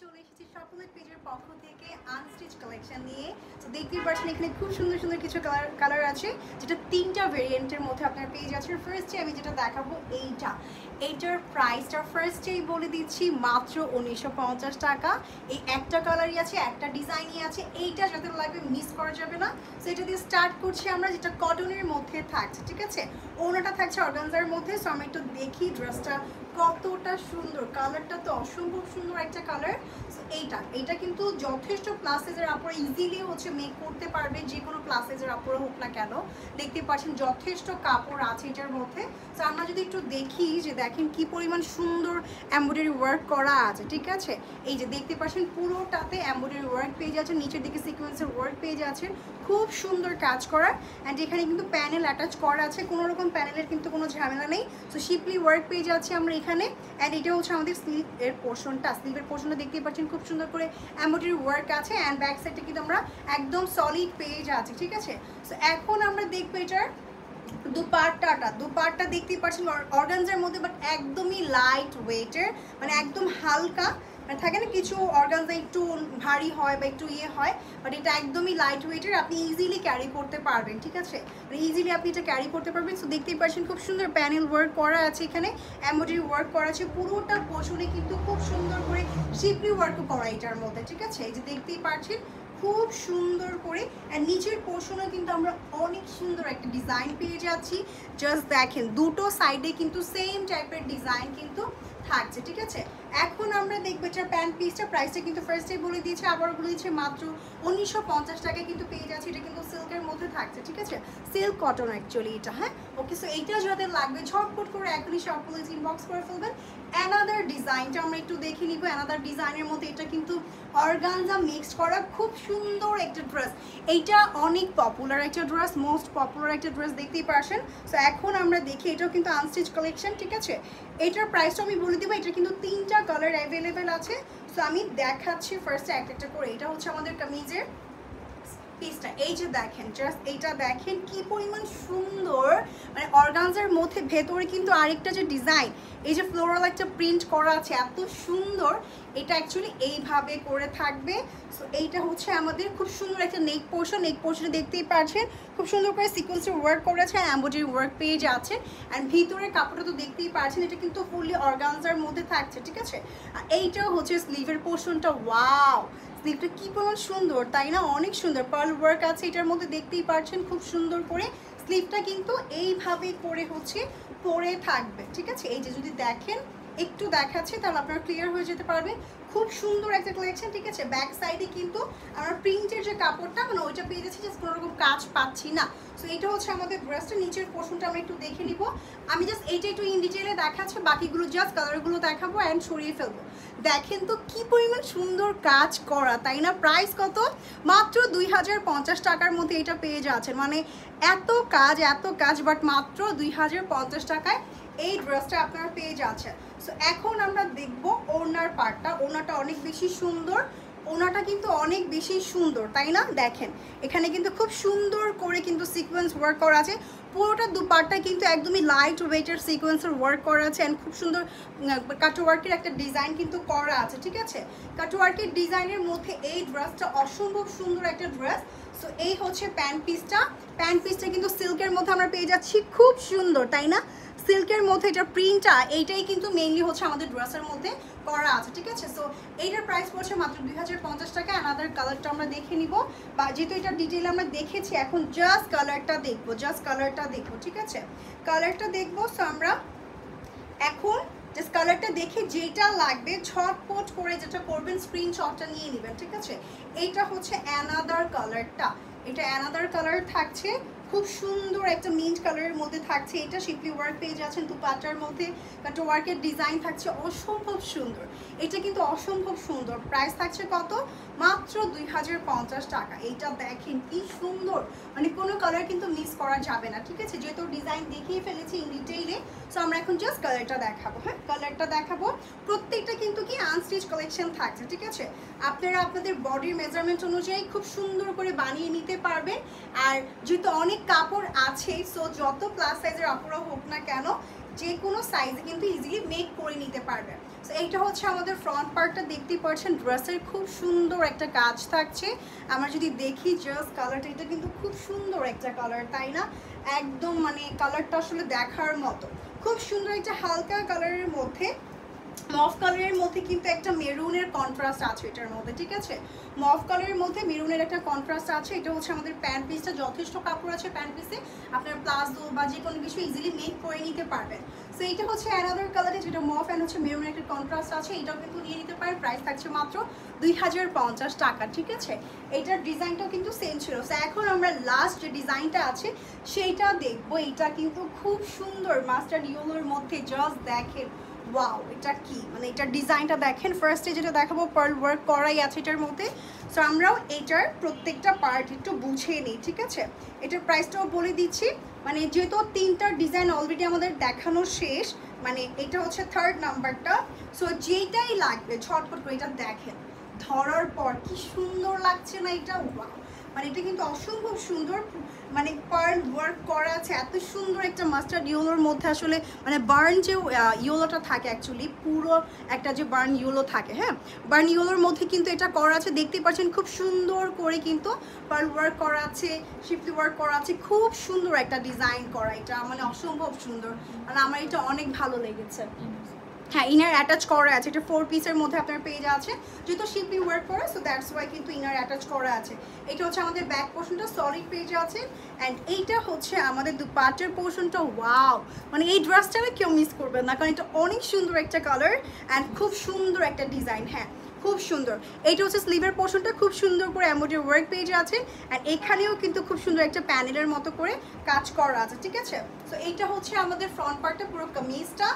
চলে এসেছি সকলের পেজের পক্ষ থেকে আনস্টিচ কালেকশন নিয়ে। তো দেখতেই পাচ্ছেন এখানে খুব সুন্দর সুন্দর কিছু কালার আছে, যেটা তিনটা ভেরিয়েন্টের মধ্যে আপনার পেজ আছে। ফার্স্টে আমি যেটা দেখাবো এইটার প্রাইসটা ফার্স্টেই বলে দিচ্ছি মাত্র 1950 টাকা। এই একটা কালারই আছে, একটা ডিজাইনই আছে, এইটা যাতে লাগবে মিস করা যাবে না। সো এটা দিয়ে স্টার্ট করছি আমরা, যেটা কটনের মধ্যে থাকছে, ঠিক আছে। ওনাটা থাকছে অর্গানজার মধ্যে। সো আমি একটু দেখি ড্রেসটা কতটা সুন্দর, কালারটা তো অসম্ভব সুন্দর একটা কালার। সো এইটা কিন্তু যথেষ্ট প্লাস সাইজের আপুরা ইজিলি মেক করতে পারবে, যে কোনো প্লাস সাইজের আপুরা হোক না কেন। দেখতে পাচ্ছেন যথেষ্ট কাপড় আছে এটার মধ্যে। সো আমরা যদি একটু দেখি যে দেখেন কি পরিমাণ সুন্দর এমব্রয়ডারি ওয়ার্ক করা আছে, ঠিক আছে। এই যে দেখতে পাচ্ছেন পুরোটাতে এমব্রয়ডারি ওয়ার্ক পেয়ে যাচ্ছেন, নিচের দিকে সিকোয়েন্সের ওয়ার্ক পেয়ে যাচ্ছেন, খুব সুন্দর কাজ করা। অ্যান্ড এখানে কিন্তু প্যানেল অ্যাটাচ করা আছে, কোনো রকম প্যানেলের কিন্তু কোনো ঝামেলা নেই। সো শিপলি ওয়ার্ক পেয়ে যাচ্ছে আমরা এখানে। অ্যান্ড এটা হচ্ছে আমাদের স্লিভের পোর্শনটা দেখতেই পাচ্ছেন খুব সুন্দর করে এমব্রয়ডারি ওয়ার্ক আছে। অ্যান্ড ব্যাক সাইডটা কিন্তু আমরা একদম সলিড পেয়ে যাচ্ছি, ঠিক আছে। সো এখন আমরা দেখবো এটার দুপাট্টা দেখতেই পাচ্ছেন অর্গানজার মধ্যে, বাট একদমই লাইট ওয়েটের, মানে একদম হালকা। মানে থাকে না কিছু অর্গানজা একটু ভারী হয় বা একটু হয়, বাট এটা একদমই লাইট ওয়েটের, আপনি ইজিলি ক্যারি করতে পারবেন, ঠিক আছে। মানে ইজিলি আপনি এটা ক্যারি করতে পারবেন। সো দেখতেই পাচ্ছেন খুব সুন্দর প্যানেল ওয়ার্ক করা আছে, এখানে এমব্রয়ডারি ওয়ার্ক করা আছে, পুরোটা পোর্শনে কিন্তু খুব সুন্দর করে শিপলি ওয়ার্কও করা এটার মধ্যে, ঠিক আছে। এই যে দেখতেই পাচ্ছেন খুব সুন্দর করে। আর নিচের পোর্শনে কিন্তু আমরা অনেক সুন্দর একটা ডিজাইন পেয়ে যাচ্ছি। জাস্ট দেখেন দুটো সাইডে কিন্তু সেম টাইপের ডিজাইন কিন্তু থাকছে, ঠিক আছে। এখন আমরা দেখবো এটার প্যান্ট পিসটা, প্রাইসটা কিন্তু ফার্স্টে বলে দিয়েছে, আবার বলে দিয়েছে মাত্র 1950 টাকায় কিন্তু পেয়ে যাচ্ছে। এটা কিন্তু সিল্কের মধ্যে থাকছে, ঠিক আছে, সিল্ক কটন অ্যাকচুয়ালি এটা। হ্যাঁ, ওকে। সো এইটা যাদের লাগবে ঝটপট করে এখনই সবগুলো ইনবক্স করে ফেলবেন। অ্যানাদার ডিজাইনটা আমরা একটু দেখে নিব। অ্যানাদার ডিজাইনের মধ্যে এটা কিন্তু অর্গানজা মিক্সড করা, খুব সুন্দর একটা ড্রেস। এইটা অনেক পপুলার একটা ড্রেস, মোস্ট পপুলার একটা ড্রেস, দেখতেই পারছেন। সো এখন আমরা দেখি, এটাও কিন্তু আনস্টিচ কালেকশন, ঠিক আছে। এটার প্রাইসটা আমি বলে দেবো। এটা কিন্তু তিনটা কালার অ্যাভেলেবেল আছে। সো আমি দেখাচ্ছি ফার্স্টে একটা করে। এটা হচ্ছে আমাদের কামিজের পিসটা। এই যে দেখেন, জাস্ট এইটা দেখেন কি পরিমাণ সুন্দর, মানে অর্গানজার মধ্যে ভেতরে কিন্তু আরেকটা যে ডিজাইন, এই যে ফ্লোরাল একটা প্রিন্ট করা আছে, এত সুন্দর। এটা অ্যাকচুয়ালি এইভাবে করে থাকবে। সো এইটা হচ্ছে আমাদের খুব সুন্দর একটা নেক পোর্শনে দেখতেই পাচ্ছেন খুব সুন্দর করে সিকোয়েন্সের ওয়ার্ক করেছে, এমব্রয়ডারি ওয়ার্ক পেয়ে যাচ্ছে। অ্যান্ড ভিতরে কাপড়টা তো দেখতেই পাচ্ছেন, এটা কিন্তু ফুললি অর্গানজার মধ্যে থাকছে, ঠিক আছে। আর এইটাও হচ্ছে স্লিভের পোর্শনটা। ওয়াও, স্লিভটা কি পরিমাণ সুন্দর, তাই না? অনেক সুন্দর পার্ল ওয়ার্ক আছে এটার মধ্যে, দেখতেই পাচ্ছেন খুব সুন্দর করে। স্লিভটা কিন্তু এইভাবে করে পরে থাকবে, ঠিক আছে। এই যে যদি দেখেন একটু দেখাচ্ছে তাহলে আপনারা ক্লিয়ার হয়ে যেতে পারবে। খুব সুন্দর একটা কালেকশন, ঠিক আছে। ব্যাক সাইডে কিন্তু আমরা প্রিন্টের যে কাপড়টা, মানে ওইটা পেয়ে যাচ্ছি, জাস্ট কোনো রকম কাজ পাচ্ছি না। সো এটা হচ্ছে আমাদের ড্রেসটা। নিচের পোর্শনটা আমরা একটু দেখে নিব। আমি জাস্ট এইটা একটু ইন ডিটেলে দেখাচ্ছি, বাকিগুলো জাস্ট কালারগুলো দেখাবো অ্যান্ড সরিয়ে ফেলবো। দেখেন তো কি পরিমাণ সুন্দর কাজ করা, তাই না? প্রাইস কত? মাত্র 2050 টাকার মধ্যে এটা পেয়ে যাচ্ছেন। মানে এত কাজ, বাট মাত্র 2050 টাকায় এই ড্রেসটা আপনারা পেয়ে যাচ্ছেন। সো এখন আমরা দেখবো ওড়নার পার্টটা। ওড়নাটা অনেক বেশি সুন্দর, ওনাটা কিন্তু অনেক বেশি সুন্দর, তাই না? দেখেন এখানে কিন্তু খুব সুন্দর করে কিন্তু সিকোয়েন্স ওয়ার্ক করা আছে। পুরোটা দুপাট্টা কিন্তু একদমই লাইট ওয়েটের সিকোয়েন্সের ওয়ার্ক করা আছে। অ্যান্ড খুব সুন্দর কাটওয়ার্কের একটা ডিজাইন কিন্তু করা আছে, ঠিক আছে। কাটওয়ার্কের ডিজাইনের মধ্যে এই ড্রেসটা অসম্ভব সুন্দর একটা ড্রেস। সো এই হচ্ছে প্যান্ট পিসটা কিন্তু সিল্কের মধ্যে আমরা পেয়ে যাচ্ছি, খুব সুন্দর, তাই না? সিল্কের মধ্যে এটা প্রিন্টটা এইটাই কিন্তু মেইনলি হচ্ছে আমাদের ড্রেসের মধ্যে করা আছে, ঠিক আছে। সো এইটার প্রাইস পড়ছে মাত্র 2050 টাকা। অ্যানাদার কালারটা আমরা দেখে নিব, বা যেহেতু এটা ডিটেইল আমরা দেখেছি, এখন জাস্ট কালারটা দেখবো, ঠিক আছে। কালারটা দেখবো। সো আমরা এখন জাস্ট কালারটা দেখে যেটা লাগবে ঝটপট করে যেটা করবেন স্ক্রিনশটটা নিয়ে নেবেন, ঠিক আছে। এইটা হচ্ছে অ্যানাদার কালারটা, এটা অ্যানাদার কালার থাকছে, খুব সুন্দর একটা মিন্ট কালারের মধ্যে থাকছে। এটা শিপলি ওয়ার্ক পেয়ে যাচ্ছেন দুপাট্টার মধ্যে, কাট ওয়ার্কের ডিজাইন থাকছে অসম্ভব সুন্দর। এটা কিন্তু অসম্ভব সুন্দর। প্রাইস থাকছে কত? মাত্র 2050 টাকা। এইটা দেখেন কি সুন্দর, মানে কোনো কালার কিন্তু মিস করা যাবে না, ঠিক আছে। যেহেতু ডিজাইন দেখিয়ে ফেলেছি ইন ডিটেইলে, সো আমরা এখন জাস্ট কালারটা দেখাবো। হ্যাঁ, কালারটা দেখাবো। প্রত্যেকটা কিন্তু কি আনস্টিচ কালেকশন থাকছে, ঠিক আছে। আপনারা আপনাদের বডির মেজারমেন্ট অনুযায়ী খুব সুন্দর করে বানিয়ে নিতে পারবেন। আর যেহেতু অনেক কাপড় আছে, সো যত প্লাস সাইজের আপুরা হোক না কেন, যে কোনো সাইজে কিন্তু ইজিলি মেক করে নিতে পারবে। সো এইটা হচ্ছে আমাদের ফ্রন্ট পার্টটা, দেখতেই পাচ্ছেন ড্রেসের খুব সুন্দর একটা কাজ থাকছে। আমরা যদি দেখি জাস্ট কালারটা, এটা কিন্তু খুব সুন্দর একটা কালার, তাই না? একদম মানে কালারটা আসলে দেখার মতো, খুব সুন্দর একটা হালকা কালারের মধ্যে, মফ কালারের মধ্যে কিন্তু একটা মেরুনের কন্ট্রাস্ট আছে এটার মধ্যে, ঠিক আছে? মফ কালারের মধ্যে মেরুনের একটা কন্ট্রাস্ট আছে। এটা হচ্ছে আমাদের প্যান্ট পিসটা, যথেষ্ট কাপড় আছে প্যান্ট পিসে, আপনার প্লাজো বা যে কোনো কিছু ইজিলি মেক করে নিতে পারবেন। সো এইটা হচ্ছে অ্যানাদার কালারে, যেটা মফ অ্যান্ড হচ্ছে মেরুনের একটা কন্ট্রাস্ট আছে, এটাও কিন্তু নিয়ে নিতে পারেন। প্রাইস থাকছে মাত্র 2050 টাকা, ঠিক আছে? এইটার ডিজাইনটাও কিন্তু সেম ছিল। সো এখন আমরা লাস্ট যে ডিজাইনটা আছে সেইটা দেখবো। এটা কিন্তু খুব সুন্দর মাস্টার্ড ইয়েলোর মধ্যে, জাস্ট দেখেন ওয়াও, এটা কি মানে এটার ডিজাইনটা দেখেন। ফার্স্টে যেটা দেখাবো পার্ল ওয়ার্ক করাই আছে এটার মধ্যে। সো আমরাও এটার প্রত্যেকটা পার্ট একটু বুঝিয়ে নিই, ঠিক আছে? এটার প্রাইসটাও বলে দিচ্ছি, মানে যেহেতু তিনটার ডিজাইন অলরেডি আমাদের দেখানো শেষ, মানে এটা হচ্ছে থার্ড নাম্বারটা। সো যেটাই লাগবে ঝটপট করে এটা দেখেন, ধরার পর কি সুন্দর লাগছে না এটা? ওয়াও, মানে এটা কিন্তু অসম্ভব সুন্দর, মানে পার্ল ওয়ার্ক করা আছে, এত সুন্দর একটা মাস্টার্ড ইয়েলোর মধ্যে। আসলে মানে বার্ন যে ইয়েলোটা থাকে, অ্যাকচুয়ালি পুরো একটা যে বার্ন ইয়েলো থাকে, হ্যাঁ, বার্ন ইয়েলোর মধ্যে কিন্তু এটা করা আছে, দেখতে পাচ্ছেন খুব সুন্দর করে কিন্তু পার্ল ওয়ার্ক করা আছে, শিফলি ওয়ার্ক করা আছে, খুব সুন্দর একটা ডিজাইন করা, এটা মানে অসম্ভব সুন্দর, মানে আমার এটা অনেক ভালো লেগেছে। হ্যাঁ, ইনার অ্যাটাচ করা আছে, এটা 4 পিসের মধ্যে আপনার পেজ আছে, যেহেতু শিপলি ওয়ার্ক করা, সো দ্যাটস ওয়াই কিন্তু ইনার অ্যাটাচ করা আছে। এটা হচ্ছে আমাদের ব্যাক পোর্শনটা, সলিড পেজ আছে। অ্যান্ড এইটা হচ্ছে আমাদের দুপাটের পোর্শনটা। ওয়াও, মানে এই ড্রেসটাকে কেউ মিস করবেন না, কারণ এটা অনেক সুন্দর একটা কালার অ্যান্ড খুব সুন্দর একটা ডিজাইন। হ্যাঁ, খুব সুন্দর। এইটা হচ্ছে স্লিভের পোর্শনটা, খুব সুন্দর করে এমব্রয়ডারি ওয়ার্ক পেজ আছে। অ্যান্ড এখানেও কিন্তু খুব সুন্দর একটা প্যানেলের মতো করে কাজ করা আছে, ঠিক আছে? সো এইটা হচ্ছে আমাদের ফ্রন্ট পার্টটা, পুরো কামিজটা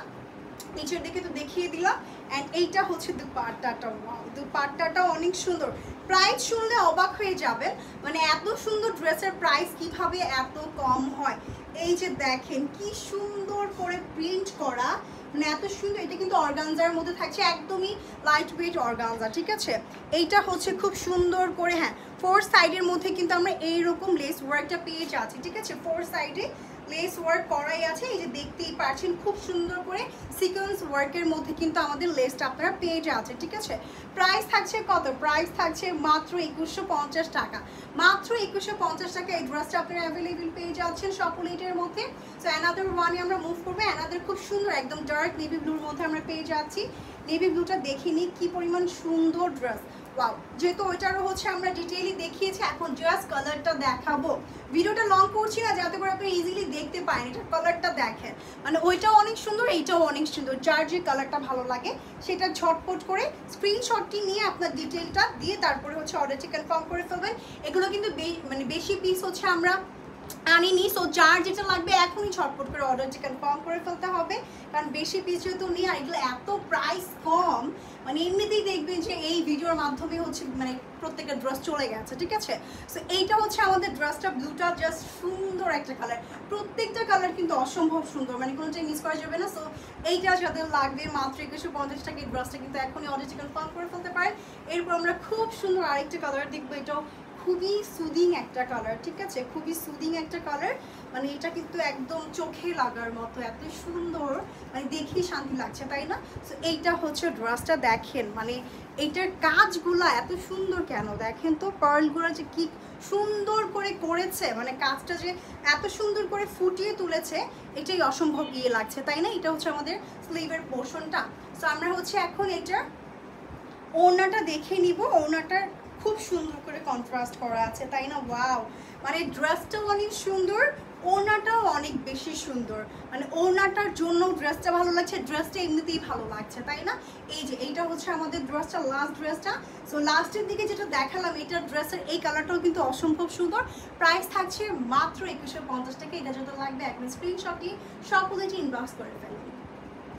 নিচের দিকে তো দেখিয়ে দিলাম। অ্যান্ড এইটা হচ্ছে দুপাট্টাটা। ওয়াও, দুপাট্টাটাও অনেক সুন্দর। প্রাইস শুনলে অবাক হয়ে যাবেন, মানে এত সুন্দর ড্রেসের প্রাইস কিভাবে এত কম হয়। এই যে দেখেন কি সুন্দর করে প্রিন্ট করা, মানে এত সুন্দর। এটা কিন্তু অর্গানজার মধ্যে থাকছে, একদমই লাইট ওয়েট অর্গানজা, ঠিক আছে? এইটা হচ্ছে খুব সুন্দর করে, হ্যাঁ, 4 সাইডের মধ্যে কিন্তু আমরা এইরকম লেস ওয়ার্কটা পেয়ে যাচ্ছি, ঠিক আছে? 4 সাইডে লেস ওয়ার্ক করাই আছে, এই যে দেখতেই পাচ্ছেন খুব সুন্দর করে সিকোয়েন্স ওয়ার্কের মধ্যে কিন্তু আমাদের লেসটা আপনারা পেয়ে যাচ্ছে, ঠিক আছে? প্রাইস থাকছে কত? প্রাইস থাকছে মাত্র 2150 টাকা। মাত্র 2150 টাকা এই ড্রেসটা আপনারা অ্যাভেলেবেল পেয়ে যাচ্ছেন সকলেটের মধ্যে। সো অ্যানাদার ওয়ানে আমরা মুভ করবো। অ্যানাদার খুব সুন্দর একদম ডার্ক নেভি ব্লুর মধ্যে আমরা পেয়ে যাচ্ছি। নেভি ব্লুটা দেখিনি কি পরিমাণ সুন্দর ড্রেস। ওয়াও, যেহেতু ওইটারও হচ্ছে আমরা ডিটেইলি দেখিয়েছি, এখন জাস্ট কালারটা দেখাবো। ভিডিওটা লং করছি না যাতে করে আপনি ইজিলি দেখতে পারেন। এটার কালারটা দেখেন, মানে ওইটাও অনেক সুন্দর, এইটাও অনেক সুন্দর। যার যে কালারটা ভালো লাগে সেটা ঝটপট করে স্ক্রিনশটটি নিয়ে আপনার ডিটেলটা দিয়ে তারপরে হচ্ছে অর্ডারটি কনফার্ম করে ফেলবেন। এগুলো কিন্তু মানে বেশি পিস হচ্ছে আমরা আনিনি, সো যার যেটা লাগবে এখনই ঝটপট করে অর্ডারটি কনফার্ম করে ফেলতে হবে, কারণ বেশি পিস যেহেতু নিই আর এগুলো এত প্রাইস কম, মানে এমনিতেই দেখবেন যে এই ভিডিওর মাধ্যমে হচ্ছে মানে প্রত্যেকটা ড্রেস চলে গেছে, ঠিক আছে? সো এইটা হচ্ছে আমাদের ড্রেসটা, ব্লুটা জাস্ট সুন্দর একটা কালার, প্রত্যেকটা কালার কিন্তু অসম্ভব সুন্দর, মানে কোনোটাই মিস করা যাবে না। সো এইটা যাদের লাগবে মাত্র 2150 টাকা, এই ড্রেসটা কিন্তু এখনই অর্ডারটি কনফার্ম করে ফেলতে পারেন। এরপর আমরা খুব সুন্দর আরেকটা কালার দেখবো, এটাও খুবই সুদিং একটা কালার, ঠিক আছে? খুবই সুদিং একটা কালার, মানে এটা কিন্তু একদম চোখে লাগার মতো, এত সুন্দর, মানে দেখি শান্তি লাগছে, তাই না? সো এইটা হচ্ছে ড্রেসটা দেখেন, মানে এইটার কাজগুলা এত সুন্দর কেন দেখেন তো, পার্লগুলো যে কি সুন্দর করে করেছে, মানে কাজটা যে এত সুন্দর করে ফুটিয়ে তুলেছে, এটাই অসম্ভব ইয়ে লাগছে, তাই না? এটা হচ্ছে আমাদের স্লিভের পোর্শনটা। সো আমরা হচ্ছে এখন এটার ওড়নাটা দেখে নিব। ওড়নাটার খুব সুন্দর করে কন্ট্রাস্ট করা আছে, তাই না? ওয়াও, মানে ড্রেসটাও অনেক সুন্দর, ওড়নাটাও অনেক বেশি সুন্দর, মানে ওড়নাটার জন্য ড্রেসটা ভালো লাগছে, ড্রেসটা এমনিতেই ভালো লাগছে, তাই না? এই যে এইটা হচ্ছে আমাদের ড্রেসটা, লাস্ট ড্রেসটা। সো লাস্টের দিকে যেটা দেখালাম এটার ড্রেসের এই কালারটাও কিন্তু অসম্ভব সুন্দর। প্রাইস থাকছে মাত্র 2150 টাকা। এটা যত লাগবে একদম স্ক্রিনশট দিয়ে সকলেটি ইনবক্স করে ফেলুন।